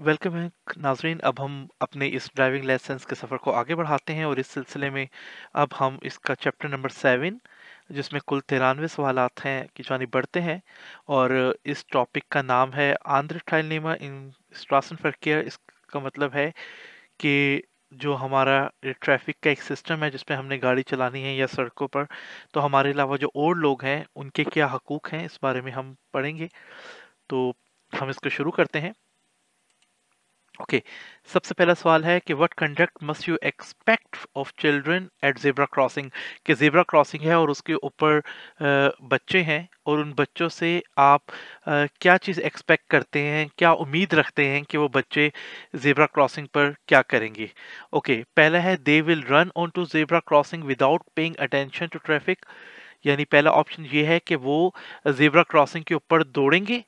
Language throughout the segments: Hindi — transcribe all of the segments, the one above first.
वेलकम है नाजरीन। अब हम अपने इस ड्राइविंग लाइसेंस के सफ़र को आगे बढ़ाते हैं और इस सिलसिले में अब हम इसका चैप्टर नंबर 7 जिसमें कुल 93 सवालात हैं की जानिब बढ़ते हैं। और इस टॉपिक का नाम है आंध्र टेलनेमा इन स्ट्रासनफर्केयर। इसका मतलब है कि जो हमारा ट्रैफिक का एक सिस्टम है जिसपे हमने गाड़ी चलानी है या सड़कों पर, तो हमारे अलावा जो और लोग हैं उनके क्या हकूक़ हैं इस बारे में हम पढ़ेंगे। तो हम इसको शुरू करते हैं। ओके, सबसे पहला सवाल है कि what conduct must you expect of children eight zebra crossing. कि जेब्रा क्रॉसिंग है और उसके ऊपर बच्चे हैं और उन बच्चों से आप क्या चीज़ एक्सपेक्ट करते हैं, क्या उम्मीद रखते हैं कि वो बच्चे जेब्रा क्रॉसिंग पर क्या करेंगे। ओके, पहला है they will run on to zebra crossing without paying attention to traffic. यानी पहला ऑप्शन ये है कि वो जेब्रा क्रॉसिंग के ऊपर दौड़ेंगे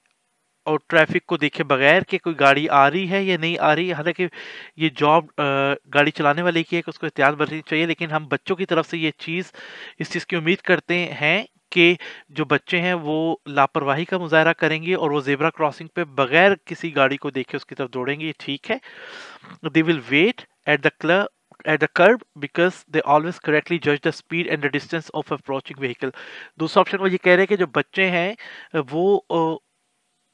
और ट्रैफिक को देखे बगैर कि कोई गाड़ी आ रही है या नहीं आ रही है। हालांकि ये जॉब गाड़ी चलाने वाले की है कि उसको एहतियात बरतनी चाहिए, लेकिन हम बच्चों की तरफ से ये चीज़ इस चीज़ की उम्मीद करते हैं कि जो बच्चे हैं वो लापरवाही का मुजाहरा करेंगे और वो जेब्रा क्रॉसिंग पे बगैर किसी गाड़ी को देखे उसकी तरफ दौड़ेंगे। ये ठीक है। They will wait at the curb because they always correctly judge the speed and the distance of approaching vehicle। दूसरा ऑप्शन वो ये कह रहे हैं कि जो बच्चे हैं वो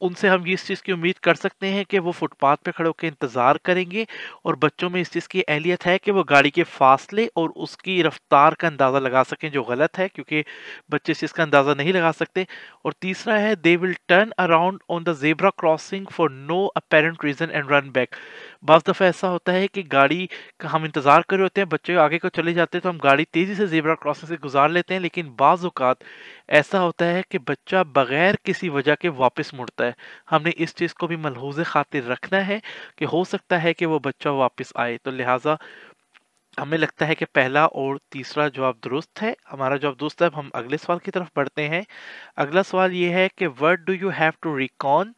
उनसे हम इस चीज़ की उम्मीद कर सकते हैं कि वो फुटपाथ पे खड़े होकर इंतज़ार करेंगे और बच्चों में इस चीज़ की अहलियत है कि वो गाड़ी के फासले और उसकी रफ्तार का अंदाज़ा लगा सकें, जो गलत है क्योंकि बच्चे इस चीज़ का अंदाज़ा नहीं लगा सकते। और तीसरा है they will turn around on the zebra crossing for no apparent reason and run back. बाज़ दफ़ा ऐसा होता है कि गाड़ी का हम इंतज़ार कर रहे होते हैं, बच्चे आगे को चले जाते हैं तो हम गाड़ी तेज़ी से ज़ेब्रा क्रॉसिंग से गुजार लेते हैं, लेकिन बाज़ औक़ात ऐसा होता है कि बच्चा बगैर किसी वजह के वापस मुड़ता है। हमने इस चीज़ को भी मलहूज़े खातिर रखना है कि हो सकता है कि वो बच्चा वापस आए। तो लिहाजा हमें लगता है कि पहला और तीसरा जवाब दुरुस्त है। हमारा जवाब दुरुस्त है। अब हम अगले सवाल की तरफ बढ़ते हैं। अगला सवाल ये है कि what do you have to reckon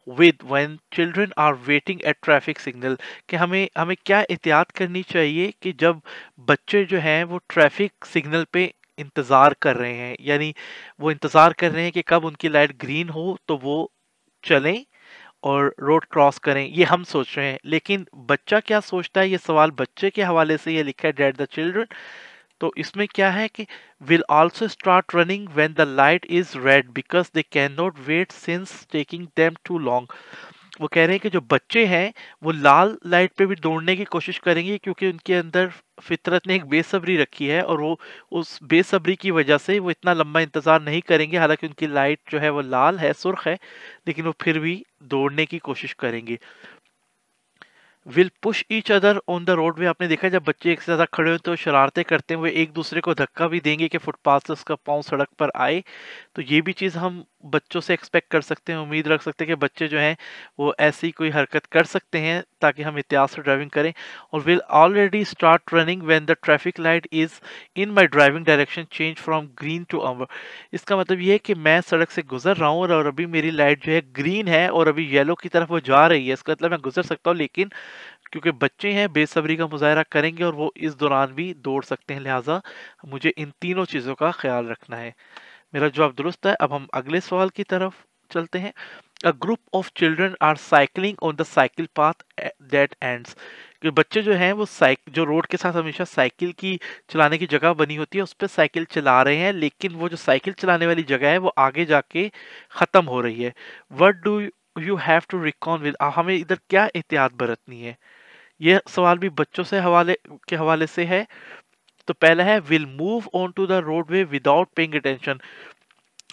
with when children are waiting at traffic signal. कि हमें हमें क्या एहतियात करनी चाहिए कि जब बच्चे जो हैं वो ट्रैफिक सिग्नल पे इंतज़ार कर रहे हैं, यानी वो इंतज़ार कर रहे हैं कि कब उनकी लाइट ग्रीन हो तो वो चलें और रोड क्रॉस करें, ये हम सोच रहे हैं। लेकिन बच्चा क्या सोचता है, ये सवाल बच्चे के हवाले से ये लिखा है डेट द चिल्ड्रन। तो इसमें क्या है कि will also start running when the light is red because they can not wait since taking them too long. वो कह रहे हैं कि जो बच्चे हैं वो लाल लाइट पे भी दौड़ने की कोशिश करेंगे क्योंकि उनके अंदर फितरत ने एक बेसब्री रखी है और वो उस बेसब्री की वजह से वो इतना लंबा इंतजार नहीं करेंगे। हालांकि उनकी लाइट जो है वो लाल है, सुर्ख है, लेकिन वो फिर भी दौड़ने की कोशिश करेंगे। Will push each other on the road वे। आपने देखा जब बच्चे एक से ज्यादा खड़े हो तो शरारतें करते हैं, वो एक दूसरे को धक्का भी देंगे कि फुटपाथ से उसका पाँव सड़क पर आए। तो ये भी चीज़ हम बच्चों से एक्सपेक्ट कर सकते हैं, उम्मीद रख सकते हैं कि बच्चे जो हैं वो ऐसी कोई हरकत कर सकते हैं ताकि हम एहतियात से ड्राइविंग करें। और will already start running when the traffic light is in my driving direction change from green to amber. इसका मतलब ये है कि मैं सड़क से गुजर रहा हूँ और अभी मेरी लाइट जो है ग्रीन है और अभी येलो की तरफ वो जा रही है। इसका मतलब मैं गुजर सकता हूँ, लेकिन क्योंकि बच्चे हैं बेसब्री का मुजाहरा करेंगे और वो इस दौरान भी दौड़ सकते हैं। लिहाजा मुझे इन तीनों चीज़ों का ख्याल रखना है। मेरा जवाब दुरुस्त है। अब हम अगले सवाल की तरफ चलते हैं। A group of children are cycling on the cycle path that ends. कि बच्चे जो हैं वो जो रोड के साथ हमेशा साइकिल की चलाने की जगह बनी होती है उस पर साइकिल चला रहे हैं, लेकिन वो जो साइकिल चलाने वाली जगह है वो आगे जाके ख़त्म हो रही है। What do you have to reckon with. हमें इधर क्या एहतियात बरतनी है। ये सवाल भी बच्चों से हवाले से है। तो पहला है will move on to the roadway without paying attention.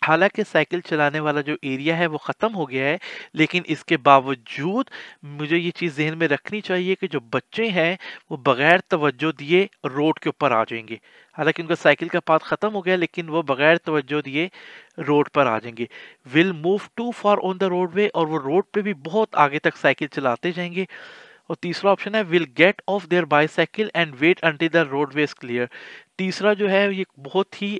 हालांकि साइकिल चलाने वाला जो एरिया है वो ख़त्म हो गया है, लेकिन इसके बावजूद मुझे ये चीज़ ज़हन में रखनी चाहिए कि जो बच्चे हैं वो बगैर तवज्जो दिए रोड के ऊपर आ जाएंगे। हालांकि उनका साइकिल का पाथ ख़त्म हो गया लेकिन वो बगैर तवज्जो दिए रोड पर आ जाएंगे। Will move too far on the roadway, और वो रोड पे भी बहुत आगे तक साइकिल चलाते जाएंगे। और तीसरा ऑप्शन है will get off their bicycle and wait until the roadway is clear. तीसरा जो है ये बहुत ही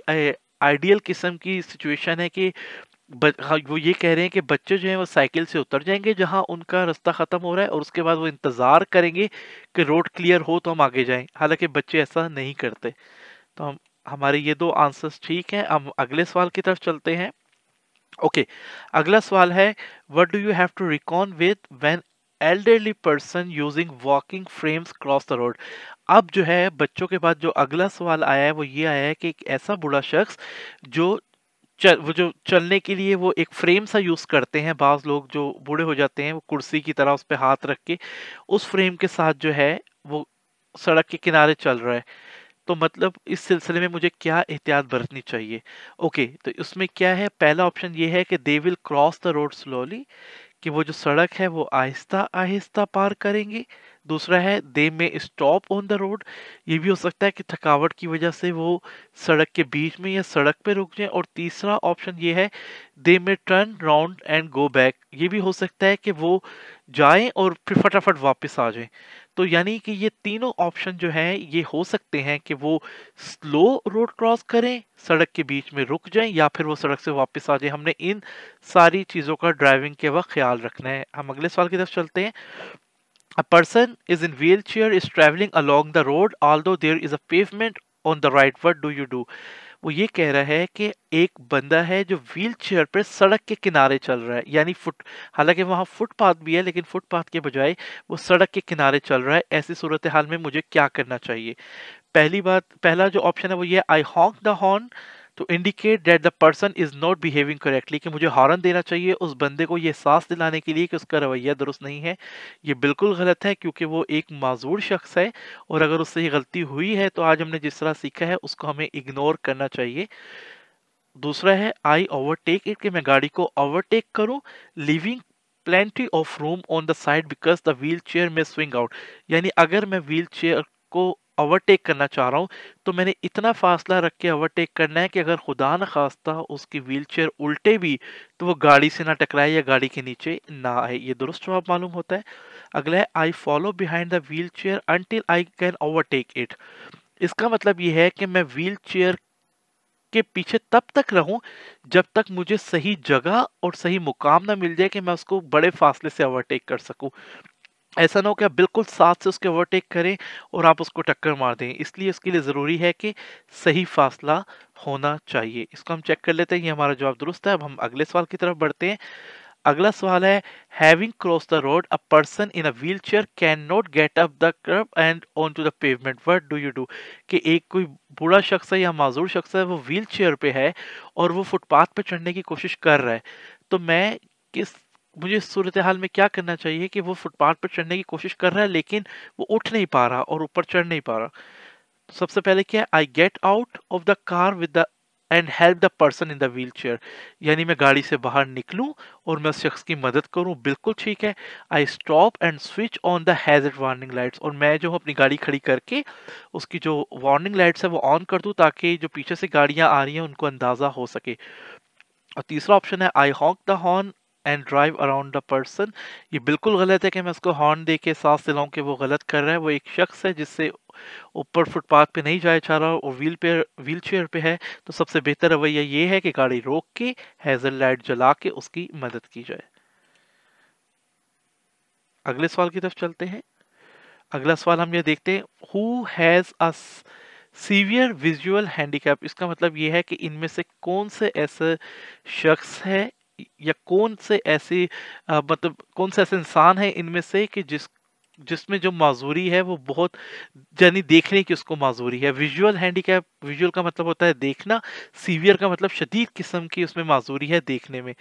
आइडियल किस्म की सिचुएशन है कि हाँ, वो ये कह रहे हैं कि बच्चे जो हैं वो साइकिल से उतर जाएंगे जहां उनका रास्ता खत्म हो रहा है और उसके बाद वो इंतजार करेंगे कि रोड क्लियर हो तो हम आगे जाएं। हालांकि बच्चे ऐसा नहीं करते। तो हमारे ये दो आंसर्स ठीक हैं। हम अगले सवाल की तरफ चलते हैं। ओके, अगला सवाल है what do you have to reckon with when elderly person using walking frames cross the road। अब जो है बच्चों के बाद जो अगला सवाल आया है वो ये आया है कि एक ऐसा बूढ़ा शख्स जो वो जो चलने के लिए वो एक फ्रेम सा यूज करते हैं, बाज लोग जो बूढ़े हो जाते हैं वो कुर्सी की तरह उस पे हाथ रख के उस फ्रेम के साथ जो है वो सड़क के किनारे चल रहा है। तो मतलब इस सिलसिले में मुझे क्या एहतियात बरतनी चाहिए? ओके, तो उसमें क्या है, पहला ऑप्शन ये है कि they will cross the road slowly, कि वो जो सड़क है वो आहिस्ता-आहिस्ता पार करेंगे। दूसरा है दे में स्टॉप ऑन द रोड, ये भी हो सकता है कि थकावट की वजह से वो सड़क के बीच में या सड़क पे रुक जाएँ। और तीसरा ऑप्शन ये है दे में turn round and go back, ये भी हो सकता है कि वो जाएँ और फिर फटाफट वापस आ जाएँ। तो यानी कि ये तीनों ऑप्शन जो हैं ये हो सकते हैं कि वो स्लो रोड क्रॉस करें, सड़क के बीच में रुक जाएँ या फिर वो सड़क से वापस आ जाएँ। हमने इन सारी चीज़ों का ड्राइविंग के वक़्त ख़्याल रखना है। हम अगले सवाल की तरफ चलते हैं। A person is in wheelchair is traveling along the road although there is a pavement on the right. What do you do? वो ये कह रहा है कि एक बंदा है जो व्हील चेयर पर सड़क के किनारे चल रहा है, यानी फुट हालांकि वहां फुटपाथ भी है लेकिन फुटपाथ के बजाय वो सड़क के किनारे चल रहा है। ऐसी सूरत हाल में मुझे क्या करना चाहिए? पहला जो ऑप्शन है वो ये I honk the horn to indicate that the person is not behaving correctly, कि मुझे हॉर्न देना चाहिए उस बंदे को ये एहसास दिलाने के लिए कि उसका रवैया दुरुस्त नहीं है। ये बिल्कुल गलत है क्योंकि वो एक माजूर शख्स है और अगर उससे ये गलती हुई है तो आज हमने जिस तरह सीखा है उसको हमें इग्नोर करना चाहिए। दूसरा है आई ओवरटेक इट, कि मैं गाड़ी को ओवरटेक करूं, living plenty of room on the side because the wheel chair में स्विंग आउट, यानी अगर मैं व्हील चेयर को ओवरटेक करना चाह रहा हूं तो मैंने इतना फासला रख के ओवरटेक करना है कि अगर खुदा न खास्ता उसकी व्हील चेयर उल्टे भी तो वो गाड़ी से ना टकराए या गाड़ी के नीचे ना आए। ये दुरुस्त जवाब मालूम होता है। अगला है I follow behind the wheel chair until I can overtake it, इसका मतलब ये है कि मैं व्हील चेयर के पीछे तब तक रहूं जब तक मुझे सही जगह और सही मुकाम ना मिल जाए कि मैं उसको बड़े फासले से ओवरटेक कर सकूं। ऐसा ना हो कि आप बिल्कुल साथ से उसके ओवरटेक करें और आप उसको टक्कर मार दें, इसलिए इसके लिए ज़रूरी है कि सही फासला होना चाहिए। इसको हम चेक कर लेते हैं, ये हमारा जवाब दुरुस्त है। अब हम अगले सवाल की तरफ बढ़ते हैं। अगला सवाल है having cross the road a person in a wheelchair can not get up the kerb and on to the pavement, what do you do, कि एक कोई बूढ़ा शख्स है या माजूर शख्स है वो व्हील चेयर पे है और वो फुटपाथ पे चढ़ने की कोशिश कर रहा है। तो मैं किस मुझे इस सूरत हाल में क्या करना चाहिए कि वो फुटपाथ पर चढ़ने की कोशिश कर रहा है लेकिन वो उठ नहीं पा रहा और ऊपर चढ़ नहीं पा रहा। तो सबसे पहले क्या है, I get out of the car with the end help the person in the wheel chair, यानी मैं गाड़ी से बाहर निकलूं और मैं उस शख्स की मदद करूं, बिल्कुल ठीक है। I stop and switch on the hazard warning lights, और मैं जो हूं अपनी गाड़ी खड़ी करके उसकी जो वार्निंग लाइट्स है वो ऑन कर दूं ताकि जो पीछे से गाड़ियां आ रही हैं उनको अंदाजा हो सके। और तीसरा ऑप्शन है I honk the horn and drive around the person, ये बिल्कुल गलत है कि मैं उसको हॉर्न दे के सांस दिलाऊं कि वो गलत कर रहा है। वो एक शख्स है जिससे ऊपर फुटपाथ पे नहीं जाया जा रहा और व्हील चेयर पे है, तो सबसे बेहतर रवैया ये है कि गाड़ी रोक के हैजल लाइट जला के उसकी मदद की जाए। अगले सवाल की तरफ चलते हैं। अगला सवाल हम ये देखते हैं, who has a severe visual handicap, इसका मतलब ये है कि इनमें से कौन से ऐसे शख्स है या कौन से ऐसे मतलब कौन से ऐसे इंसान है इनमें से कि जिसमें जो माजूरी है वो बहुत, यानी देखने की उसको माजूरी है। विजुअल हैंडीकैप, विजुअल का मतलब होता है देखना, सीवियर का मतलब शदीद किस्म की उसमें माजूरी है देखने में।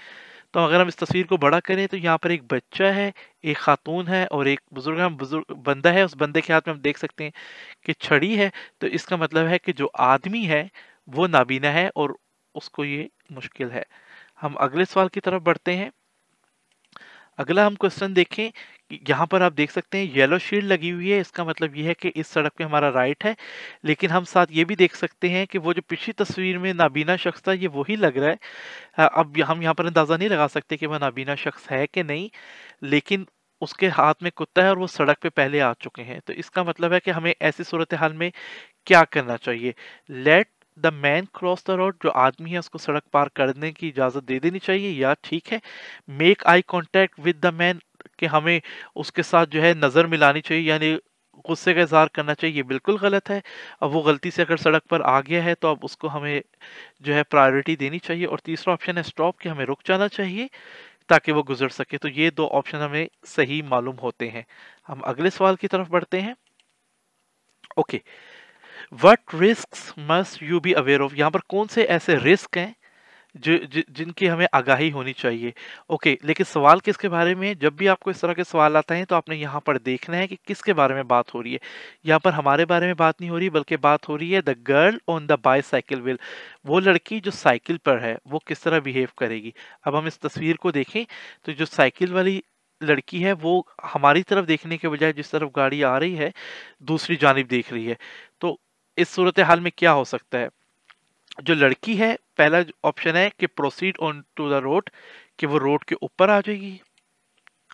तो अगर हम इस तस्वीर को बड़ा करें तो यहाँ पर एक बच्चा है, एक खातून है और एक बुजुर्ग है। बुजुर्ग बंदा है, उस बंदे के हाथ में हम देख सकते हैं कि छड़ी है। तो इसका मतलब है कि जो आदमी है वो नाबीना है और उसको ये मुश्किल है। हम अगले सवाल की तरफ बढ़ते हैं। अगला हम क्वेश्चन देखें कि यहाँ पर आप देख सकते हैं येलो शील्ड लगी हुई है, इसका मतलब ये है कि इस सड़क पे हमारा राइट है। लेकिन हम साथ ये भी देख सकते हैं कि वो जो पिछली तस्वीर में नाबीना शख्स था ये वही लग रहा है। अब हम यहाँ पर अंदाजा नहीं लगा सकते कि वह नाबीना शख्स है कि नहीं, लेकिन उसके हाथ में कुत्ता है और वो सड़क पे पहले आ चुके हैं। तो इसका मतलब है कि हमें ऐसी सूरत हाल में क्या करना चाहिए? Let the man cross the road, जो आदमी है उसको सड़क पार करने की इजाजत दे देनी चाहिए, या ठीक है make eye contact with the man, कि हमें उसके साथ जो है नजर मिलानी चाहिए, यानी गुस्से का इजहार करना चाहिए, ये बिल्कुल गलत है। अब वो गलती से अगर सड़क पर आ गया है तो अब उसको हमें जो है प्रायोरिटी देनी चाहिए। और तीसरा ऑप्शन है स्टॉप, कि हमें रुक जाना चाहिए। ताकि वो गुजर सके। तो ये 2 ऑप्शन हमें सही मालूम होते हैं। हम अगले सवाल की तरफ बढ़ते हैं। Okay, what risks must you be aware of? यहाँ पर कौन से ऐसे रिस्क हैं जिनकी हमें आगाही होनी चाहिए। ओके, लेकिन सवाल किसके बारे में है? जब भी आपको इस तरह के सवाल आते हैं तो आपने यहाँ पर देखना है कि किसके बारे में बात हो रही है। यहाँ पर हमारे बारे में बात नहीं हो रही, बल्कि बात हो रही है the girl on the bicycle wheel. वो लड़की जो साइकिल पर है वो किस तरह बिहेव करेगी। अब हम इस तस्वीर को देखें तो जो साइकिल वाली लड़की है वो हमारी तरफ देखने के बजाय जिस तरफ गाड़ी आ रही है दूसरी जानिब देख रही है। तो इस सूरत हाल में क्या हो सकता है? जो लड़की है, पहला ऑप्शन है कि proceed on to the road, कि वो रोड के ऊपर आ जाएगी।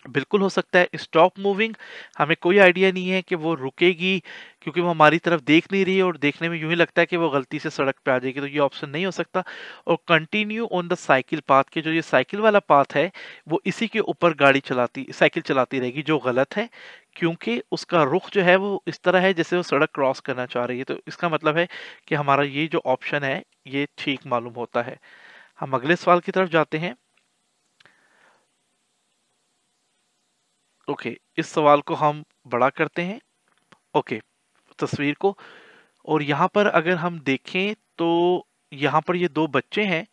बिल्कुल हो सकता है स्टॉप मूविंग, हमें कोई आइडिया नहीं है कि वो रुकेगी, क्योंकि वो हमारी तरफ देख नहीं रही है और देखने में यूं ही लगता है कि वो गलती से सड़क पे आ जाएगी, तो ये ऑप्शन नहीं हो सकता। और continue on the cycle path, के जो ये साइकिल वाला पाथ है वो इसी के ऊपर साइकिल चलाती रहेगी, जो गलत है, क्योंकि उसका रुख जो है वो इस तरह है जैसे वो सड़क क्रॉस करना चाह रही है। तो इसका मतलब है कि हमारा ये जो ऑप्शन है ये ठीक मालूम होता है। हम अगले सवाल की तरफ जाते हैं। ओके, इस सवाल को हम बड़ा करते हैं। ओके, तस्वीर को, और यहाँ पर अगर हम देखें तो यहाँ पर ये 2 बच्चे हैं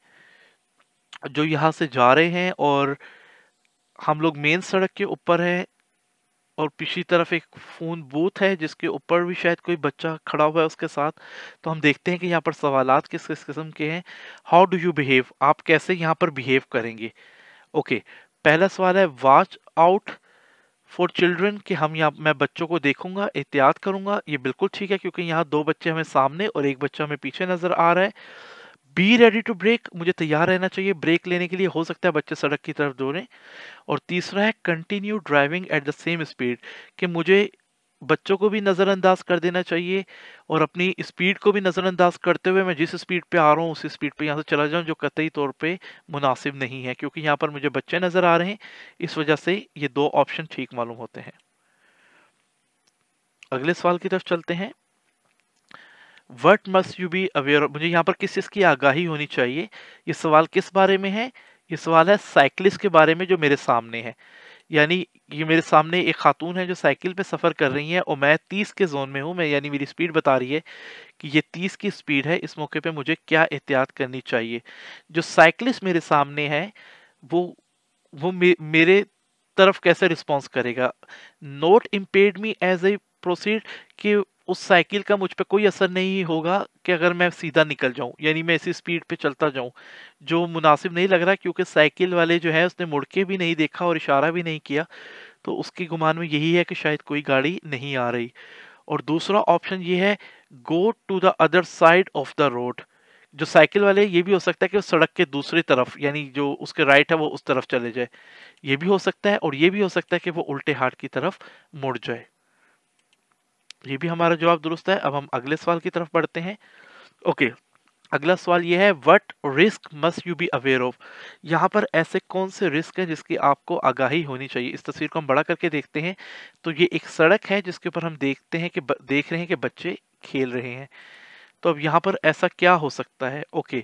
जो यहाँ से जा रहे हैं, और हम लोग मेन सड़क के ऊपर है, और पिछली तरफ एक फोन बूथ है जिसके ऊपर भी शायद कोई बच्चा खड़ा हुआ है उसके साथ। तो हम देखते हैं कि यहाँ पर सवालात किस किस किस्म के हैं। हाउ डू यू बिहेव, आप कैसे यहाँ पर बिहेव करेंगे। ओके, पहला सवाल है वॉच आउट फॉर चिल्ड्रन, कि हम यहाँ मैं बच्चों को देखूंगा, एहतियात करूंगा। ये बिल्कुल ठीक है, क्योंकि यहाँ 2 बच्चे हमें सामने और एक बच्चा हमें पीछे नजर आ रहा है। बी रेडी टू ब्रेक, मुझे तैयार रहना चाहिए ब्रेक लेने के लिए, हो सकता है बच्चे सड़क की तरफ दौड़ें। और तीसरा है continue driving at the same speed, कि मुझे बच्चों को भी नज़रअंदाज कर देना चाहिए और अपनी स्पीड को भी नज़रअंदाज करते हुए मैं जिस स्पीड पे आ रहा हूँ उसी स्पीड पे यहाँ से चला जाऊँ, जो कतई तौर पे मुनासिब नहीं है, क्योंकि यहाँ पर मुझे बच्चे नज़र आ रहे हैं। इस वजह से ये 2 ऑप्शन ठीक मालूम होते हैं। अगले सवाल की तरफ चलते हैं। What must you be aware, मुझे यहाँ पर किस चीज़ की आगाही होनी चाहिए। ये सवाल किस बारे में है? ये सवाल है साइकिलिस्ट के बारे में जो मेरे सामने है। यानी ये मेरे सामने एक खातून है जो साइकिल पे सफ़र कर रही है और मैं 30 के जोन में हूँ, मैं यानी मेरी स्पीड बता रही है कि ये 30 की स्पीड है, इस मौके पे मुझे क्या एहतियात करनी चाहिए। जो साइकिलिस्ट मेरे सामने है वो मेरे तरफ कैसे रिस्पॉन्स करेगा। Not impede me as a proceed, कि उस साइकिल का मुझ पे कोई असर नहीं होगा कि अगर मैं सीधा निकल जाऊं, यानी मैं इसी स्पीड पे चलता जाऊं, जो मुनासिब नहीं लग रहा, क्योंकि साइकिल वाले जो है उसने मुड़ के भी नहीं देखा और इशारा भी नहीं किया, तो उसकी गुमान में यही है कि शायद कोई गाड़ी नहीं आ रही। और दूसरा ऑप्शन ये है go to the other side of the road, जो साइकिल वाले ये भी हो सकता है कि वो सड़क के दूसरी तरफ, यानी जो उसके राइट है वो उस तरफ चले जाए, ये भी हो सकता है। और ये भी हो सकता है कि वो उल्टे हाथ की तरफ मुड़ जाए। ये भी हमारा जवाब दुरुस्त है। अब हम अगले सवाल की तरफ बढ़ते हैं। ओके, अगला सवाल ये है what risk must you be aware of, यहाँ पर ऐसे कौन से रिस्क हैं जिसकी आपको आगाही होनी चाहिए। इस तस्वीर को हम बड़ा करके देखते हैं तो ये एक सड़क है जिसके ऊपर हम देखते हैं कि देख रहे हैं कि बच्चे खेल रहे हैं। तो अब यहाँ पर ऐसा क्या हो सकता है। ओके,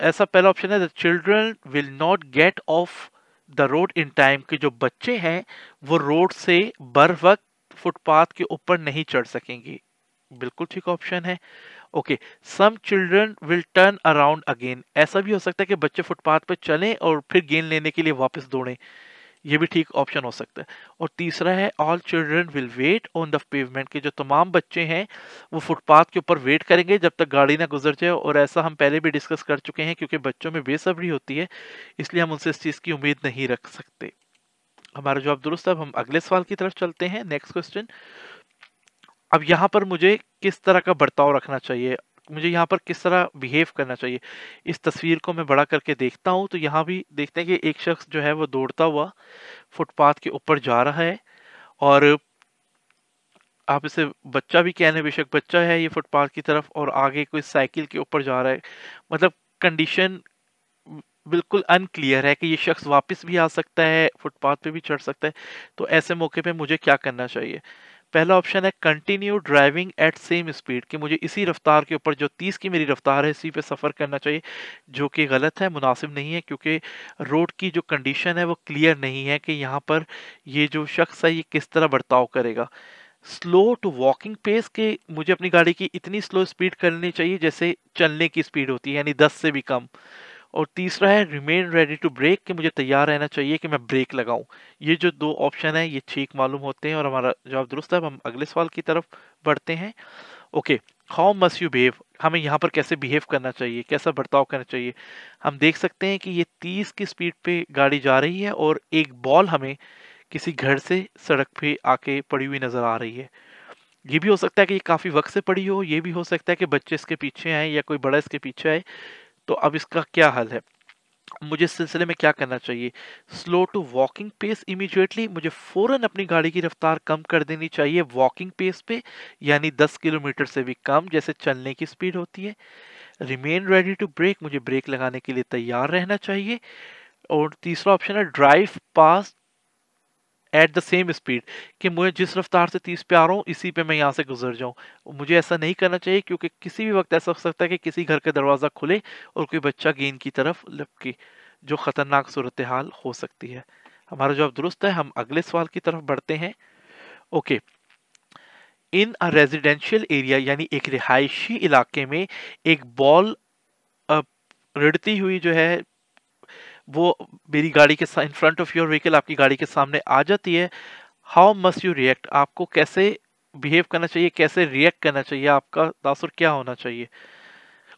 ऐसा पहला ऑप्शन है the children will not gate of the road in time, कि जो बच्चे हैं वो रोड से बर वक्त फुटपाथ के ऊपर नहीं चढ़ सकेंगे। बिल्कुल ठीक ऑप्शन है। Okay, some children will turn around again, ऐसा भी हो सकता है कि बच्चे फुटपाथ पर चलें और फिर गेंद लेने के लिए वापस दौड़ें, ये भी ठीक ऑप्शन हो सकता है। और तीसरा है all children will wait on the pavement, के जो तमाम बच्चे हैं वो फुटपाथ के ऊपर वेट करेंगे जब तक गाड़ी ना गुजर जाए। और ऐसा हम पहले भी डिस्कस कर चुके हैं, क्योंकि बच्चों में बेसब्री होती है, इसलिए हम उनसे इस चीज़ की उम्मीद नहीं रख सकते। हमारा जवाब दुरुस्त है। अब हम अगले सवाल की तरफ चलते हैं। Next question. अब यहाँ पर मुझे किस तरह का बर्ताव रखना चाहिए, मुझे यहाँ पर किस तरह बिहेव करना चाहिए। इस तस्वीर को मैं बड़ा करके देखता हूँ तो यहाँ भी देखते हैं कि एक शख्स जो है वो दौड़ता हुआ फुटपाथ के ऊपर जा रहा है, और आप इसे बच्चा भी कह लें, बेशक बच्चा है ये फुटपाथ की तरफ, और आगे कोई साइकिल के ऊपर जा रहा है। मतलब कंडीशन बिल्कुल अनक्लियर है कि ये शख्स वापस भी आ सकता है, फुटपाथ पे भी चढ़ सकता है। तो ऐसे मौके पे मुझे क्या करना चाहिए। पहला ऑप्शन है continue driving eight same speed, कि मुझे इसी रफ्तार के ऊपर, जो 30 की मेरी रफ्तार है, इसी पे सफ़र करना चाहिए, जो कि गलत है, मुनासिब नहीं है, क्योंकि रोड की जो कंडीशन है वो क्लियर नहीं है कि यहाँ पर ये जो शख्स है ये किस तरह बर्ताव करेगा। स्लो टू वॉकिंग पेस, के मुझे अपनी गाड़ी की इतनी स्लो स्पीड करनी चाहिए जैसे चलने की स्पीड होती है, यानी 10 से भी कम। और तीसरा है रिमेन रेडी टू ब्रेक, कि मुझे तैयार रहना चाहिए कि मैं ब्रेक लगाऊं। ये जो दो ऑप्शन है ये ठीक मालूम होते हैं और हमारा जवाब दुरुस्त है। अब हम अगले सवाल की तरफ बढ़ते हैं। Okay, how must you behave, हमें यहाँ पर कैसे बिहेव करना चाहिए, कैसा बर्ताव करना चाहिए। हम देख सकते हैं कि ये 30 की स्पीड पे गाड़ी जा रही है और एक बॉल हमें किसी घर से सड़क पे आके पड़ी हुई नजर आ रही है। ये भी हो सकता है कि ये काफी वक्त से पड़ी हो, ये भी हो सकता है कि बच्चे इसके पीछे आए या कोई बड़ा इसके पीछे आए। तो अब इसका क्या हल है, मुझे इस सिलसिले में क्या करना चाहिए। Slow to walking pace immediately, मुझे फौरन अपनी गाड़ी की रफ्तार कम कर देनी चाहिए वॉकिंग पेस पे, यानी 10 किलोमीटर से भी कम जैसे चलने की स्पीड होती है। रिमेन रेडी टू ब्रेक, मुझे ब्रेक लगाने के लिए तैयार रहना चाहिए। और तीसरा ऑप्शन है drive pass at the same speed, कि मुझे जिस रफ्तार से 30 पे आ रहा हूँ इसी पे मैं यहाँ से गुजर जाऊँ। मुझे ऐसा नहीं करना चाहिए, क्योंकि किसी भी वक्त ऐसा हो सकता है कि किसी घर का दरवाज़ा खुले और कोई बच्चा गेंद की तरफ लपके, जो खतरनाक सूरत हाल हो सकती है। हमारा जवाब दुरुस्त है। हम अगले सवाल की तरफ बढ़ते हैं। ओके, इन अ रेजिडेंशियल एरिया, यानी एक रिहायशी इलाके में एक बॉल रड़ती हुई जो है वो मेरी गाड़ी के इन फ्रंट ऑफ योर व्हीकल, आपकी गाड़ी के सामने आ जाती है। हाउ मस्ट यू रिएक्ट, आपको कैसे बिहेव करना चाहिए, कैसे रिएक्ट करना चाहिए, आपका तासुर क्या होना चाहिए,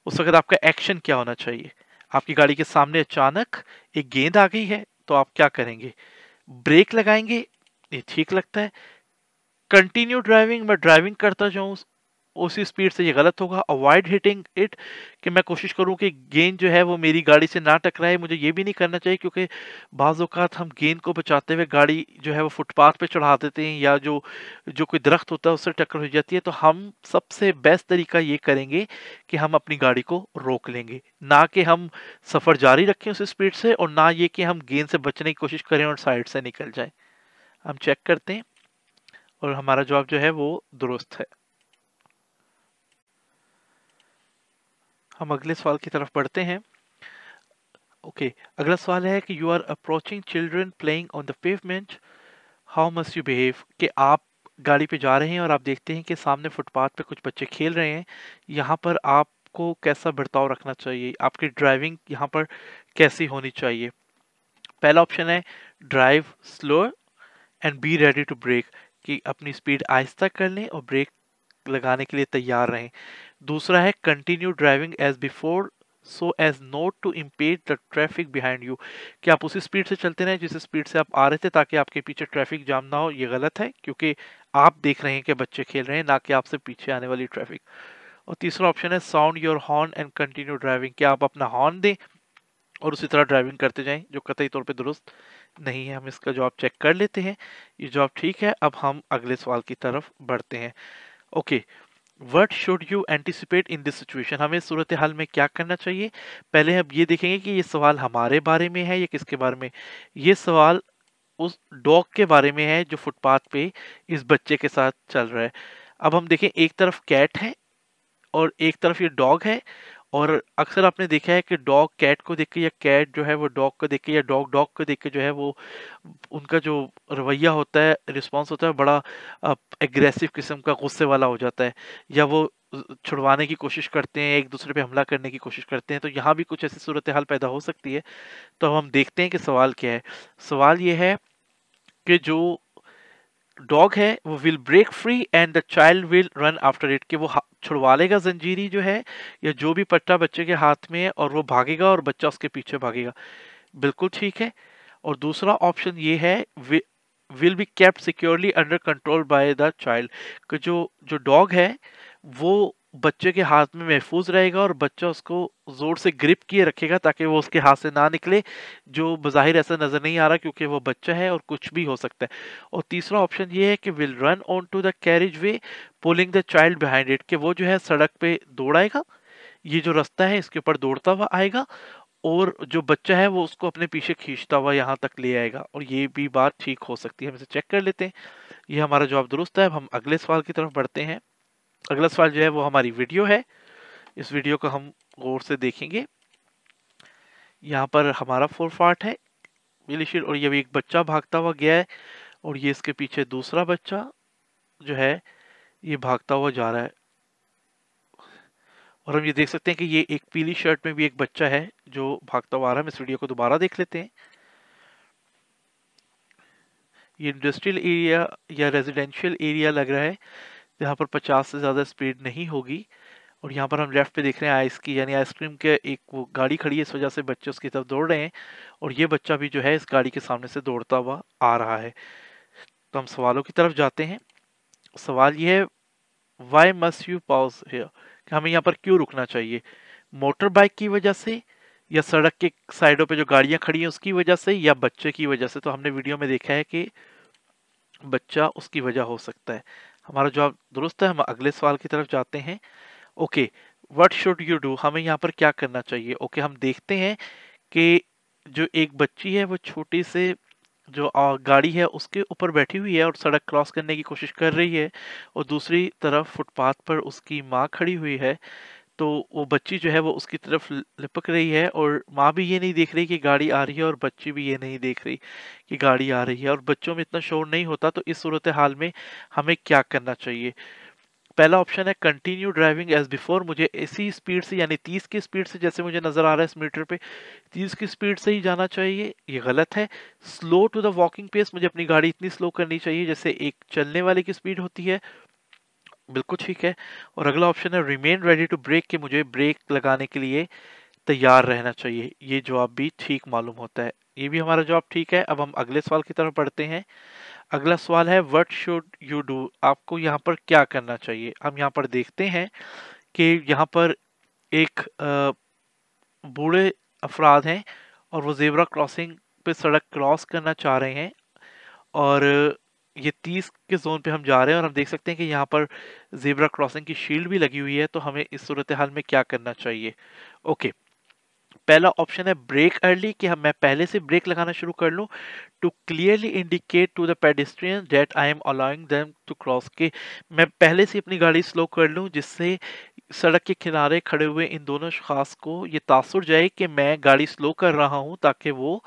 उस वक्त आपका एक्शन क्या होना चाहिए। आपकी गाड़ी के सामने अचानक एक गेंद आ गई है तो आप क्या करेंगे, ब्रेक लगाएंगे, ये ठीक लगता है। कंटिन्यू ड्राइविंग, मैं ड्राइविंग करता जाऊं उसी स्पीड से, ये गलत होगा। अवॉइड हिटिंग इट, कि मैं कोशिश करूं कि गेंद जो है वो मेरी गाड़ी से ना टकराए, मुझे ये भी नहीं करना चाहिए, क्योंकि बाज़ औक़ात हम गेंद को बचाते हुए गाड़ी जो है वो फुटपाथ पे चढ़ा देते हैं या जो जो कोई दरख्त होता है उससे टक्कर हो जाती है। तो हम सबसे बेस्ट तरीका ये करेंगे कि हम अपनी गाड़ी को रोक लेंगे, ना कि हम सफ़र जारी रखें उस स्पीड से, और ना ये कि हम गेंद से बचने की कोशिश करें और साइड से निकल जाएं। हम चेक करते हैं और हमारा जवाब जो है वो दुरुस्त है। हम अगले सवाल की तरफ बढ़ते हैं। ओके, अगला सवाल है कि you are approaching children playing on the pavement, how must you behave, कि आप गाड़ी पे जा रहे हैं और आप देखते हैं कि सामने फुटपाथ पे कुछ बच्चे खेल रहे हैं। यहाँ पर आपको कैसा बर्ताव रखना चाहिए, आपकी ड्राइविंग यहाँ पर कैसी होनी चाहिए। पहला ऑप्शन है drive slow and be ready to brake, कि अपनी स्पीड आहिस्ता कर लें और ब्रेक लगाने के लिए तैयार रहें। दूसरा है continue driving as before so as not to impede the traffic behind you, कि आप उसी स्पीड से चलते रहें जिस स्पीड से आप आ रहे थे, ताकि आपके पीछे ट्रैफिक जाम ना हो। ये गलत है, क्योंकि आप देख रहे हैं कि बच्चे खेल रहे हैं, ना कि आपसे पीछे आने वाली ट्रैफिक। और तीसरा ऑप्शन है sound your horn and continue driving, कि आप अपना हॉर्न दें और उसी तरह ड्राइविंग करते जाएं, जो कतई तौर पे दुरुस्त नहीं है। हम इसका जवाब चेक कर लेते हैं, ये जवाब ठीक है। अब हम अगले सवाल की तरफ बढ़ते हैं। Okay, what should you anticipate in this situation, हमें सूरत हाल में क्या करना चाहिए। पहले हम ये देखेंगे कि ये सवाल हमारे बारे में है या किसके बारे में। ये सवाल उस डॉग के बारे में है जो फुटपाथ पे इस बच्चे के साथ चल रहा है। अब हम देखें, एक तरफ कैट है और एक तरफ ये डॉग है। और अक्सर आपने देखा है कि डॉग कैट को देख के या कैट जो है वो डॉग को देख के या डॉग डॉग को देख के जो है वो उनका जो रवैया होता है, रिस्पॉन्स होता है, बड़ा एग्रेसिव किस्म का, गुस्से वाला हो जाता है, या वो छुड़वाने की कोशिश करते हैं, एक दूसरे पे हमला करने की कोशिश करते हैं। तो यहाँ भी कुछ ऐसी सूरत हाल पैदा हो सकती है। तो अब हम देखते हैं कि सवाल क्या है। सवाल ये है कि जो डॉग है वो will break free and the child will run after it, कि वो छुड़वा लेगा जंजीरी जो है या जो भी पट्टा बच्चे के हाथ में है, और वो भागेगा और बच्चा उसके पीछे भागेगा। बिल्कुल ठीक है। और दूसरा ऑप्शन ये है will be kept securely under control by the child, कि जो जो डॉग है वो बच्चे के हाथ में महफूज रहेगा और बच्चा उसको जोर से ग्रिप किए रखेगा ताकि वो उसके हाथ से ना निकले, जो बज़ाहिर ऐसा नजर नहीं आ रहा क्योंकि वो बच्चा है और कुछ भी हो सकता है। और तीसरा ऑप्शन ये है कि will run on to the carriageway pulling the child behind it, कि वो जो है सड़क पे दौड़ाएगा, ये जो रास्ता है इसके ऊपर दौड़ता हुआ आएगा और जो बच्चा है वो उसको अपने पीछे खींचता हुआ यहाँ तक ले आएगा। और ये भी बात ठीक हो सकती है, हम इसे चेक कर लेते हैं। ये हमारा जवाब दुरुस्त है। अब हम अगले सवाल की तरफ बढ़ते हैं। अगला सवाल जो है वो हमारी वीडियो है। इस वीडियो को हम गौर से देखेंगे। यहाँ पर हमारा फोर पार्ट है मिलीशीट, और ये भी एक बच्चा भागता हुआ गया है और ये इसके पीछे दूसरा बच्चा जो है ये भागता हुआ जा रहा है। और हम ये देख सकते हैं कि ये एक पीली शर्ट में भी एक बच्चा है जो भागता हुआ आ रहा है। हम इस वीडियो को दोबारा देख लेते हैं। ये इंडस्ट्रियल एरिया या रेजिडेंशियल एरिया लग रहा है जहाँ पर 50 से ज़्यादा स्पीड नहीं होगी। और यहाँ पर हम लेफ्ट पे देख रहे हैं आइस की यानी आइसक्रीम के एक वो गाड़ी खड़ी है, इस वजह से बच्चे उसकी तरफ दौड़ रहे हैं और ये बच्चा भी जो है इस गाड़ी के सामने से दौड़ता हुआ आ रहा है। तो हम सवालों की तरफ जाते हैं। सवाल ये है, why must you pause here, कि हमें यहाँ पर क्यों रुकना चाहिए? मोटर बाइक की वजह से, या सड़क के साइडों पे जो गाड़ियां खड़ी हैं उसकी वजह से, या बच्चे की वजह से? तो हमने वीडियो में देखा है कि बच्चा उसकी वजह हो सकता है। हमारा जवाब दुरुस्त है। हम अगले सवाल की तरफ जाते हैं। Okay, what should you do, हमें यहाँ पर क्या करना चाहिए? ओके, हम देखते हैं कि जो एक बच्ची है वो छोटी से जो गाड़ी है उसके ऊपर बैठी हुई है और सड़क क्रॉस करने की कोशिश कर रही है, और दूसरी तरफ फुटपाथ पर उसकी माँ खड़ी हुई है। तो वो बच्ची जो है वो उसकी तरफ लिपक रही है और माँ भी ये नहीं देख रही कि गाड़ी आ रही है और बच्ची भी ये नहीं देख रही कि गाड़ी आ रही है, और बच्चों में इतना शोर नहीं होता। तो इस सूरत हाल में हमें क्या करना चाहिए? पहला ऑप्शन है कंटिन्यू ड्राइविंग एज बिफोर, मुझे इसी स्पीड से यानी 30 की स्पीड से, जैसे मुझे नजर आ रहा है इस मीटर पे 30 की स्पीड से ही जाना चाहिए। ये गलत है। Slow to the walking pace, मुझे अपनी गाड़ी इतनी स्लो करनी चाहिए जैसे एक चलने वाले की स्पीड होती है। बिल्कुल ठीक है। और अगला ऑप्शन है रिमेन रेडी टू ब्रेक, कि मुझे ब्रेक लगाने के लिए तैयार रहना चाहिए। ये जवाब भी ठीक मालूम होता है। ये भी हमारा जवाब ठीक है। अब हम अगले सवाल की तरफ बढ़ते हैं। अगला सवाल है व्हाट शुड यू डू, आपको यहाँ पर क्या करना चाहिए? हम यहाँ पर देखते हैं कि यहाँ पर एक बूढ़े अफराद हैं और वो जेब्रा क्रॉसिंग पे सड़क क्रॉस करना चाह रहे हैं, और ये 30 के जोन पे हम जा रहे हैं, और हम देख सकते हैं कि यहाँ पर जेब्रा क्रॉसिंग की शील्ड भी लगी हुई है। तो हमें इस सूरत हाल में क्या करना चाहिए? ओके, पहला ऑप्शन है ब्रेक अर्ली, कि हम मैं पहले से ब्रेक लगाना शुरू कर लूं to clearly indicate to the pedestrian that I am allowing them to cross, के मैं पहले से अपनी गाड़ी स्लो कर लूं जिससे सड़क के किनारे खड़े हुए इन दोनों शख्स को ये तासुर जाए कि मैं गाड़ी स्लो कर रहा हूं, ताकि वो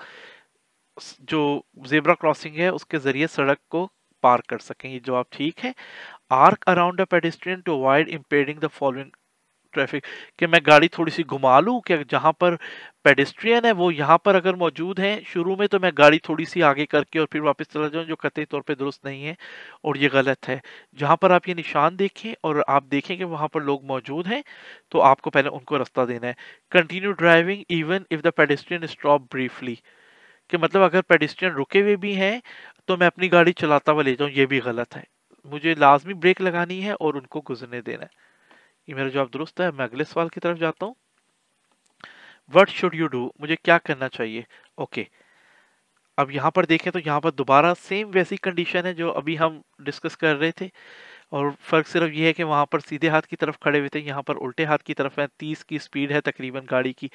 जो जेब्रा क्रॉसिंग है उसके जरिए सड़क को पार कर सकें। ये जवाब ठीक है। Arc around the pedestrian to avoid impeding the following traffic, कि मैं गाड़ी थोड़ी सी घुमा लूं, कि जहां पर पेडेस्ट्रियन है वो यहाँ पर अगर मौजूद है शुरू में, तो मैं गाड़ी थोड़ी सी आगे करके और फिर वापस चला जाऊं, जो कतई तौर पे दुरुस्त नहीं है और ये गलत है। जहां पर आप ये निशान देखें और आप देखें कि वहां पर लोग मौजूद हैं, तो आपको पहले उनको रास्ता देना है। Continue driving even if the pedestrian stop briefly, कि मतलब अगर पेडेस्ट्रियन रुके हुए भी हैं तो मैं अपनी गाड़ी चलाता हुआ ले जाऊं, ये भी गलत है। मुझे लाजमी ब्रेक लगानी है और उनको गुजरने देना है। ये मेरा जवाब दुरुस्त है। मैं अगले सवाल की तरफ जाता हूँ। व्हाट शुड यू डू, मुझे क्या करना चाहिए? ओके, अब यहाँ पर देखें तो यहाँ पर दोबारा सेम वैसी कंडीशन है जो अभी हम डिस्कस कर रहे थे, और फर्क सिर्फ ये है कि वहां पर सीधे हाथ की तरफ खड़े हुए थे, यहाँ पर उल्टे हाथ की तरफ है। 30 की स्पीड है तकरीबन गाड़ी की।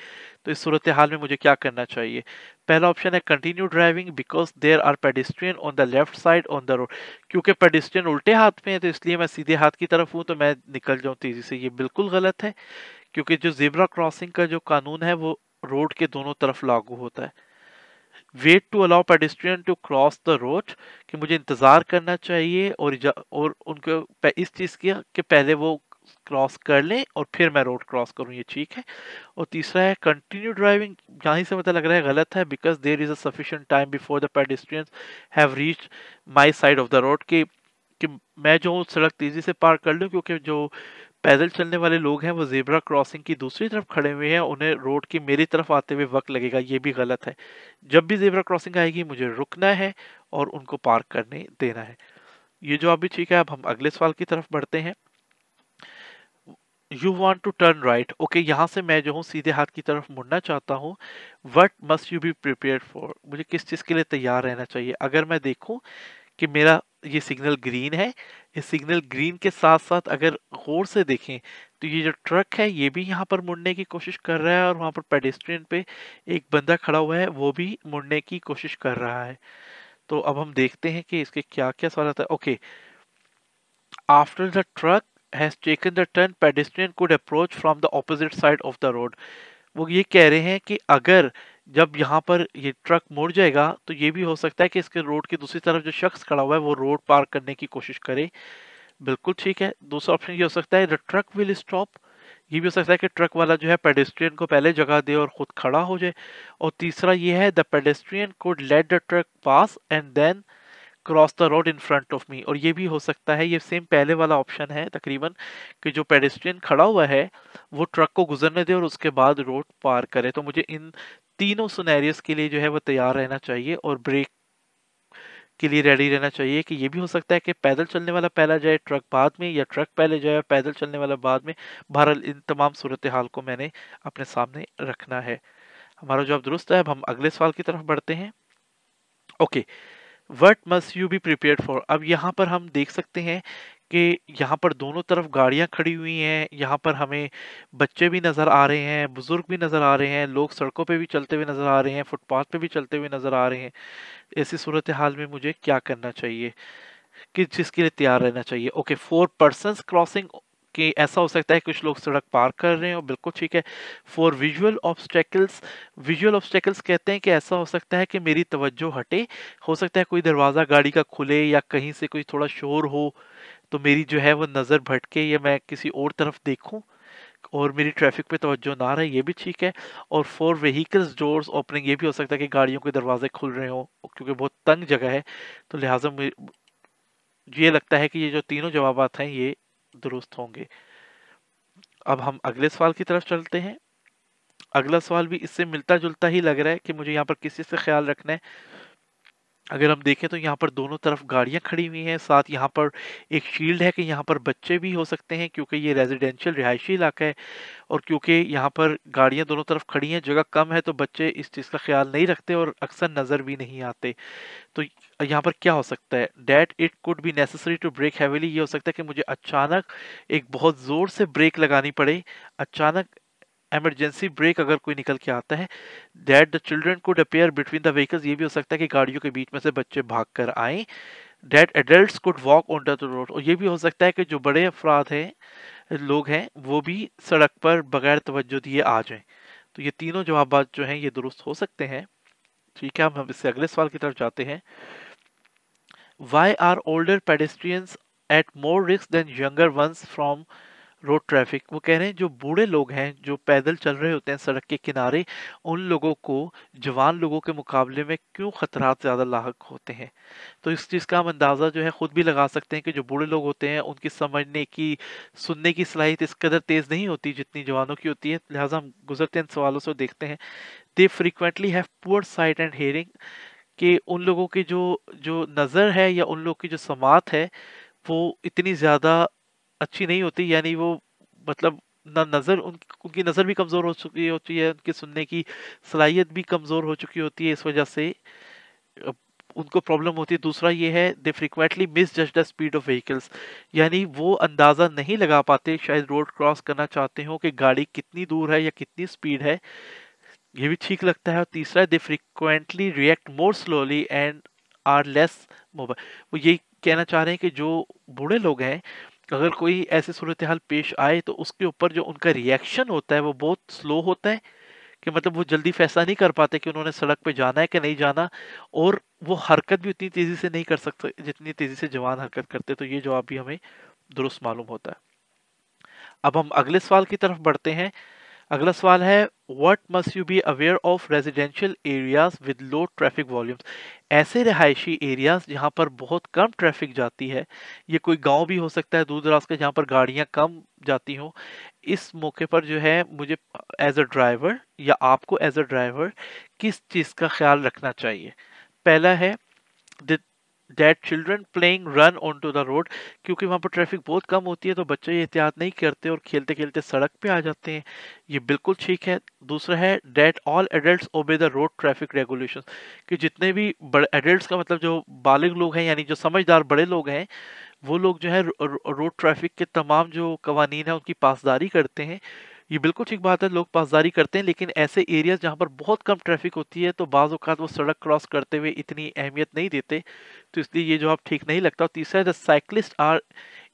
तो इस सूरत हाल में मुझे क्या करना चाहिए? पहला ऑप्शन है continue driving because there are pedestrian on the left side on the road, क्योंकि पेडिस्ट्रियन उल्टे हाथ में है तो इसलिए मैं सीधे हाथ की तरफ हूँ तो मैं निकल जाऊँ तेजी से। ये बिल्कुल गलत है, क्योंकि जो जेब्रा क्रॉसिंग का जो कानून है वो रोड के दोनों तरफ लागू होता है। Wait to allow pedestrian to cross the road, कि मुझे इंतजार करना चाहिए और उनको इस चीज की कि पहले वो क्रॉस कर लें और फिर मैं रोड क्रॉस करूं, ये ठीक है। और तीसरा है कंटिन्यू ड्राइविंग, जहां से पता लग रहा है गलत है, because there is a sufficient time before the pedestrians have reached my side of the road, कि मैं जो सड़क तेजी से पार कर लूं, क्योंकि जो पैदल चलने वाले लोग हैं वो जेब्रा क्रॉसिंग की दूसरी तरफ खड़े हुए हैं, उन्हें रोड की मेरी तरफ आते हुए वक्त लगेगा। ये भी गलत है। जब भी जेब्रा क्रॉसिंग आएगी मुझे रुकना है और उनको पार करने देना है। ये जवाब भी ठीक है। अब हम अगले सवाल की तरफ बढ़ते हैं। You want to turn right, okay, यहाँ से मैं जो हूँ सीधे हाथ की तरफ मुड़ना चाहता हूँ। What must you be prepare for, मुझे किस चीज़ के लिए तैयार रहना चाहिए? अगर मैं देखूँ कि मेरा ये सिग्नल ग्रीन है, इस सिग्नल ग्रीन के साथ साथ अगर गौर से देखें तो ये जो ट्रक है ये भी यहाँ पर मुड़ने की कोशिश कर रहा है, और वहाँ पर पेडेस्ट्रियन पे एक बंदा खड़ा हुआ है वो भी मुड़ने की कोशिश कर रहा है। तो अब हम देखते हैं कि इसके क्या-क्या सवाल आता है। Okay, after the truck has taken the turn pedestrian could approach from the opposite side of the road. वो ये कह रहे हैं कि अगर जब यहाँ पर ये ट्रक मुड़ जाएगा तो ये भी हो सकता है कि इसके रोड की दूसरी तरफ जो शख्स खड़ा हुआ है वो रोड पार करने की कोशिश करे। बिल्कुल ठीक है। दूसरा ऑप्शन ये हो सकता है द ट्रक विल स्टॉप। ये भी हो सकता है कि ट्रक वाला जो है पेडेस्ट्रियन को पहले जगह दे और खुद खड़ा हो जाए। और तीसरा ये है the pedestrian could let the truck pass and then cross the road in front of me. और ये भी हो सकता है, ये सेम पहले वाला ऑप्शन है तकरीबन, कि जो पेडेस्ट्रियन खड़ा हुआ है वो ट्रक को गुजरने दे और उसके बाद रोड पार करे। तो मुझे इन तीनों सिनेरियोस के लिए जो है वो तैयार रहना चाहिए और ब्रेक के लिए रेडी रहना चाहिए। कि ये भी हो सकता है कि पैदल चलने वाला पहला जाए ट्रक बाद में, या ट्रक पहले जाए पैदल चलने वाला बाद में। बहरहाल इन तमाम सूरत हाल को मैंने अपने सामने रखना है। हमारा जवाब दुरुस्त है। अब हम अगले सवाल की तरफ बढ़ते हैं। Okay, what must you be prepared for. अब यहाँ पर हम देख सकते हैं कि यहाँ पर दोनों तरफ गाड़ियाँ खड़ी हुई हैं। यहाँ पर हमें बच्चे भी नज़र आ रहे हैं, बुजुर्ग भी नज़र आ रहे हैं, लोग सड़कों पे भी चलते हुए नज़र आ रहे हैं, फुटपाथ पे भी चलते हुए नज़र आ रहे हैं। ऐसी सूरत हाल में मुझे क्या करना चाहिए, किस चीज़ के लिए तैयार रहना चाहिए। ओके, 4 पर्सन्स क्रॉसिंग, कि ऐसा हो सकता है कुछ लोग सड़क पार कर रहे हो, बिल्कुल ठीक है। For visual obstacles, visual obstacles कहते हैं कि ऐसा हो सकता है कि मेरी तवज्जो हटे। हो सकता है कोई दरवाज़ा गाड़ी का खुले या कहीं से कोई थोड़ा शोर हो तो मेरी जो है वो नज़र भटके या मैं किसी और तरफ देखूं और मेरी ट्रैफिक पे तवज्जो ना रहे, ये भी ठीक है। और फॉर व्हीकल्स डोर्स ओपनिंग, ये भी हो सकता है कि गाड़ियों के दरवाजे खुल रहे हो क्योंकि बहुत तंग जगह है। तो लिहाजा ये लगता है कि ये जो तीनों जवाबात हैं ये दुरुस्त होंगे। अब हम अगले सवाल की तरफ चलते हैं। अगला सवाल भी इससे मिलता जुलता ही लग रहा है कि मुझे यहाँ पर किसी से ख्याल रखना है। अगर हम देखें तो यहाँ पर दोनों तरफ गाड़ियाँ खड़ी हुई हैं, साथ यहाँ पर एक शील्ड है कि यहाँ पर बच्चे भी हो सकते हैं क्योंकि ये रेजिडेंशियल रिहायशी इलाका है। और क्योंकि यहाँ पर गाड़ियाँ दोनों तरफ खड़ी हैं, जगह कम है, तो बच्चे इस चीज़ का ख्याल नहीं रखते और अक्सर नज़र भी नहीं आते। तो यहाँ पर क्या हो सकता है, that it could be necessary to brake heavily. ये हो सकता है कि मुझे अचानक एक बहुत ज़ोर से ब्रेक लगानी पड़े, अचानक इमरजेंसी ब्रेक अगर कोई निकल के आता है। That the children could appear between the vehicles, ये भी हो सकता है कि गाड़ियों के बीच में से बच्चे भाग कर आएँ। That adults could walk on the road, और ये भी हो सकता है कि जो बड़े अफराद हैं, लोग हैं, वो भी सड़क पर बगैर तवज्जो दिए आ जाएं। तो ये तीनों जवाबात जो हैं ये दुरुस्त हो सकते हैं। ठीक है, अब हम इससे अगले सवाल की तरफ जाते हैं। Why are older pedestrians at more risk than younger ones from road traffic. वो कह रहे हैं जो बूढ़े लोग हैं जो पैदल चल रहे होते हैं सड़क के किनारे, उन लोगों को जवान लोगों के मुकाबले में क्यों खतरात ज़्यादा लाहक होते हैं। तो इस चीज़ का हम अंदाज़ा जो है खुद भी लगा सकते हैं कि जो बूढ़े लोग होते हैं उनकी समझने की, सुनने की सलाहियत इस कदर तेज़ नहीं होती जितनी जवानों की होती है। लिहाजा हम गुजरते इन सवालों से देखते हैं। They frequently have poor sight and hearing, कि उन लोगों की जो जो नज़र है या उन लोगों की जो समात है वो इतनी ज़्यादा अच्छी नहीं होती, यानी वो मतलब ना नज़र उनकी नज़र भी कमज़ोर हो चुकी होती है, उनकी सुनने की सलाहियत भी कमज़ोर हो चुकी होती है, इस वजह से अ, उनको प्रॉब्लम होती है। दूसरा ये है दे फ्रीक्वेंटली मिस जज द स्पीड ऑफ व्हीकल्स, यानी वो अंदाज़ा नहीं लगा पाते शायद रोड क्रॉस करना चाहते हो कि गाड़ी कितनी दूर है या कितनी स्पीड है, ये भी ठीक लगता है। और तीसरा है they frequently react more slowly and are less mobile. वो यही कहना चाह रहे हैं कि जो बूढ़े लोग हैं, अगर कोई ऐसी सूरत हाल पेश आए तो उसके ऊपर जो उनका रिएक्शन होता है वो बहुत स्लो होता है, कि मतलब वो जल्दी फैसला नहीं कर पाते कि उन्होंने सड़क पे जाना है कि नहीं जाना, और वो हरकत भी उतनी तेजी से नहीं कर सकते जितनी तेजी से जवान हरकत करते। तो ये जवाब भी हमें दुरुस्त मालूम होता है। अब हम अगले सवाल की तरफ बढ़ते हैं। अगला सवाल है what must you be aware of residential areas with low traffic volumes. ऐसे रिहायशी एरियाज जहाँ पर बहुत कम ट्रैफिक जाती है, ये कोई गांव भी हो सकता है दूर दराज का जहाँ पर गाड़ियाँ कम जाती हों। इस मौके पर जो है मुझे एज अ ड्राइवर या आपको एज अ ड्राइवर किस चीज़ का ख्याल रखना चाहिए। पहला है that children playing run on to the road, क्योंकि वहाँ पर ट्रैफिक बहुत कम होती है तो बच्चे ये एहतियात नहीं करते और खेलते खेलते सड़क पे आ जाते हैं, ये बिल्कुल ठीक है। दूसरा है that all adults obey the road traffic regulations, कि जितने भी बड़े एडल्ट्स का मतलब जो बालिग लोग हैं यानी जो समझदार बड़े लोग हैं, वो लोग जो है रोड ट्रैफिक के तमाम जो कवानीन है उनकी पासदारी करते हैं। ये बिल्कुल ठीक बात है, लोग पासदारी करते हैं, लेकिन ऐसे एरियाज़ जहाँ पर बहुत कम ट्रैफ़िक होती है, तो बाज़ औक़ात वो सड़क क्रॉस करते हुए इतनी अहमियत नहीं देते, तो इसलिए ये जवाब ठीक नहीं लगता। और तीसरा है द साइक्लिस्ट आर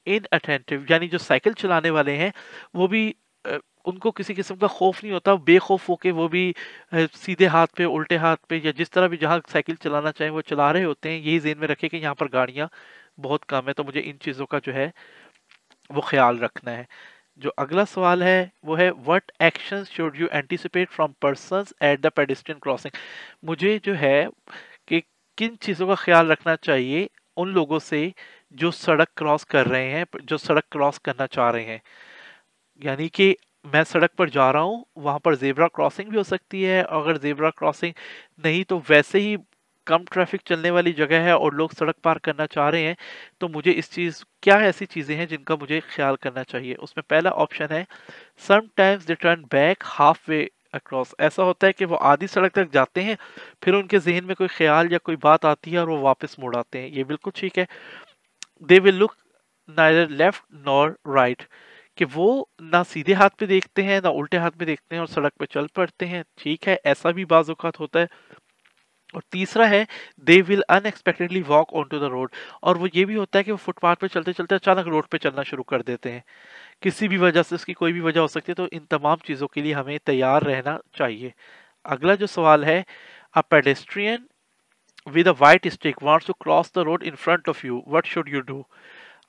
इनअटेंटिव, यानी जो साइकिल चलाने वाले हैं, वो भी अ, उनको किसी किस्म का खौफ नहीं होता, बेखौफ होके वो भी सीधे हाथ पे, उल्टे हाथ पे या जिस तरह भी जहाँ साइकिल चलाना चाहें वो चला रहे होते हैं। यही ज़हन में रखें कि यहाँ पर गाड़ियाँ बहुत कम है, तो मुझे इन चीज़ों का जो है वो ख़्याल रखना है। जो अगला सवाल है वो है what actions should you anticipate from persons at the pedestrian crossing. मुझे जो है कि किन चीज़ों का ख्याल रखना चाहिए उन लोगों से जो सड़क क्रॉस कर रहे हैं, जो सड़क क्रॉस करना चाह रहे हैं। यानी कि मैं सड़क पर जा रहा हूँ, वहाँ पर ज़ेब्रा क्रॉसिंग भी हो सकती है, अगर ज़ेब्रा क्रॉसिंग नहीं तो वैसे ही कम ट्रैफ़िक चलने वाली जगह है और लोग सड़क पार करना चाह रहे हैं, तो मुझे इस चीज़ क्या ऐसी चीज़ें हैं जिनका मुझे ख़्याल करना चाहिए? उसमें पहला ऑप्शन है sometimes they turn back half way across. ऐसा होता है कि वो आधी सड़क तक जाते हैं, फिर उनके ज़हन में कोई ख़्याल या कोई बात आती है और वो वापस मुड़ आते हैं। ये बिल्कुल ठीक है। They will look neither left nor right, कि वो ना सीधे हाथ पे देखते हैं ना उल्टे हाथ पे देखते हैं और सड़क पे चल पड़ते हैं। ठीक है, ऐसा भी बाज़ औक़ात होता है। और तीसरा है they will unexpectedly walk on to the road, और वो ये भी होता है कि वो फुटपाथ पे चलते चलते अचानक रोड पे चलना शुरू कर देते हैं। किसी भी वजह से, उसकी कोई भी वजह हो सकती है, तो इन तमाम चीज़ों के लिए हमें तैयार रहना चाहिए। अगला जो सवाल है, a pedestrian with a white stick wants to cross the road in front of you, what should you do?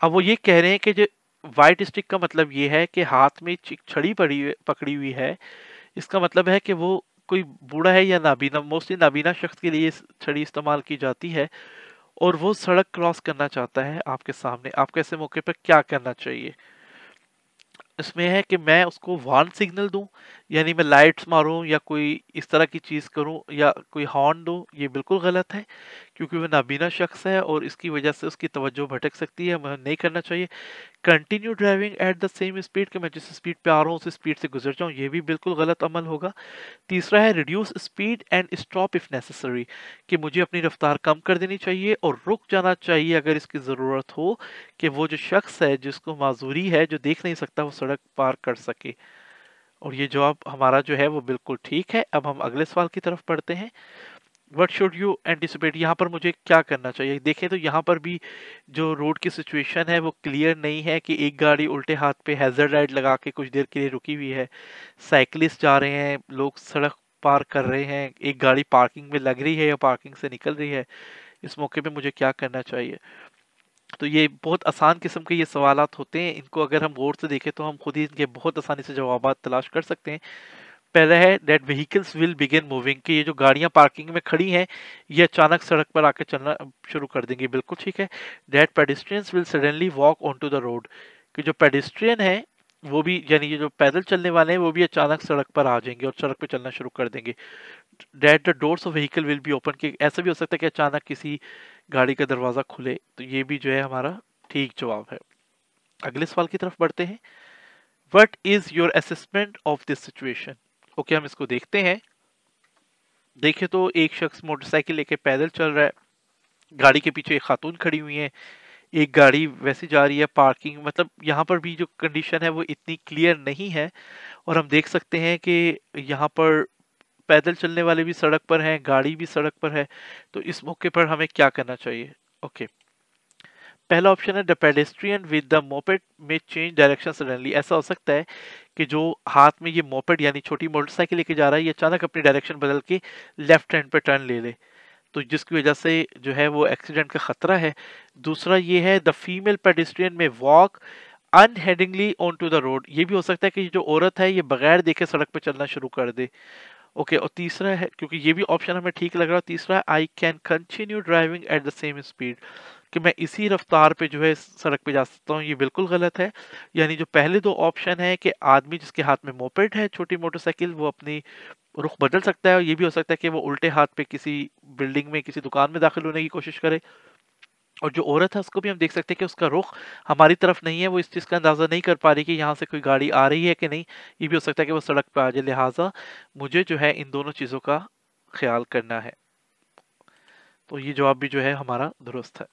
अब वो ये कह रहे हैं कि जो व्हाइट स्टिक का मतलब ये है कि हाथ में छड़ी पकड़ी हुई है। इसका मतलब है कि वो कोई बूढ़ा है या नाबीना, मोस्टली नाबीना शख्स के लिए छड़ी इस्तेमाल की जाती है, और वो सड़क क्रॉस करना चाहता है आपके सामने। आपको ऐसे मौके पर क्या करना चाहिए? इसमें है कि मैं उसको वार्न सिग्नल दूं, यानी मैं लाइट्स मारूं या कोई इस तरह की चीज़ करूं या कोई हॉर्न दूं। ये बिल्कुल गलत है, क्योंकि वो नाबीना शख्स है और इसकी वजह से उसकी तवज्जो भटक सकती है, हमें नहीं करना चाहिए। Continue driving at the same speed, कि मैं जिस स्पीड पे आ रहा हूँ उस स्पीड से गुजर जाऊँ, ये भी बिल्कुल गलत अमल होगा। तीसरा है reduce speed and stop if necessary, कि मुझे अपनी रफ्तार कम कर देनी चाहिए और रुक जाना चाहिए अगर इसकी ज़रूरत हो, कि वो जो शख्स है जिसको माजूरी है, जो देख नहीं सकता, वो सड़क पार कर सके। और ये जवाब हमारा जो है वो बिल्कुल ठीक है। अब हम अगले सवाल की तरफ बढ़ते हैं। व्हाट शुड यू एंटिसिपेट, यहाँ पर मुझे क्या करना चाहिए? देखें तो यहाँ पर भी जो रोड की सिचुएशन है वो क्लियर नहीं है, कि एक गाड़ी उल्टे हाथ पे हैज़र्ड लाइट लगा के कुछ देर के लिए रुकी हुई है, साइकिलिस्ट जा रहे हैं, लोग सड़क पार कर रहे हैं, एक गाड़ी पार्किंग में लग रही है या पार्किंग से निकल रही है। इस मौके पे मुझे क्या करना चाहिए? तो ये बहुत आसान किस्म के ये सवालात होते हैं, इनको अगर हम गौर से देखें तो हम खुद ही इनके बहुत आसानी से जवाब तलाश कर सकते हैं। पहला है that vehicles will begin moving, कि ये जो गाड़ियां पार्किंग में खड़ी हैं ये अचानक सड़क पर आके चलना शुरू कर देंगी। बिल्कुल ठीक है। That pedestrians will suddenly walk on to the road, कि जो पेडेस्ट्रियन है वो भी, यानी ये जो पैदल चलने वाले हैं वो भी अचानक सड़क पर आ जाएंगे और सड़क पर चलना शुरू कर देंगे। That the doors of vehicle will be open, कि ऐसा भी हो सकता है कि अचानक किसी गाड़ी का दरवाजा खुले, तो ये भी जो है हमारा ठीक जवाब है। अगले सवाल की तरफ बढ़ते हैं। What is your assessment of this situation? Okay, हम इसको देखते हैं। देखे तो एक शख्स मोटरसाइकिल लेके पैदल चल रहा है, गाड़ी के पीछे एक खातून खड़ी हुई है, एक गाड़ी वैसे जा रही है पार्किंग, मतलब यहाँ पर भी जो कंडीशन है वो इतनी क्लियर नहीं है। और हम देख सकते हैं कि यहाँ पर पैदल चलने वाले भी सड़क पर हैं, गाड़ी भी सड़क पर है, तो इस मौके पर हमें क्या करना चाहिए? ओके, पहला ऑप्शन है the pedestrian with the moped में चेंज डायरेक्शन सडनली। ऐसा हो सकता है कि जो हाथ में ये मोपेड यानी छोटी मोटरसाइकिल लेके जा रहा है, ये अचानक अपनी डायरेक्शन बदल के लेफ्ट हैंड पे टर्न ले ले, तो जिसकी वजह से जो है वो एक्सीडेंट का खतरा है। दूसरा ये है the female pedestrian may walk unheedingly on to the road, ये भी हो सकता है कि जो औरत है ये बगैर देखे सड़क पे चलना शुरू कर दे। ओके, और तीसरा है, क्योंकि ये भी ऑप्शन हमें ठीक लग रहा है, तीसरा है I can continue driving at the same speed, कि मैं इसी रफ्तार पे जो है सड़क पे जा सकता हूँ। ये बिल्कुल गलत है। यानी जो पहले दो ऑप्शन है कि आदमी जिसके हाथ में मोपेड है, छोटी मोटरसाइकिल, वो अपनी रुख बदल सकता है, और ये भी हो सकता है कि वो उल्टे हाथ पे किसी बिल्डिंग में, किसी दुकान में दाखिल होने की कोशिश करे। और जो औरत है उसको भी हम देख सकते हैं कि उसका रुख हमारी तरफ नहीं है, वो इस चीज़ का अंदाज़ा नहीं कर पा रही कि यहाँ से कोई गाड़ी आ रही है कि नहीं। ये भी हो सकता है कि वो सड़क पे आ जाए, लिहाजा मुझे जो है इन दोनों चीज़ों का ख्याल करना है। तो ये जवाब भी जो है हमारा दुरुस्त है।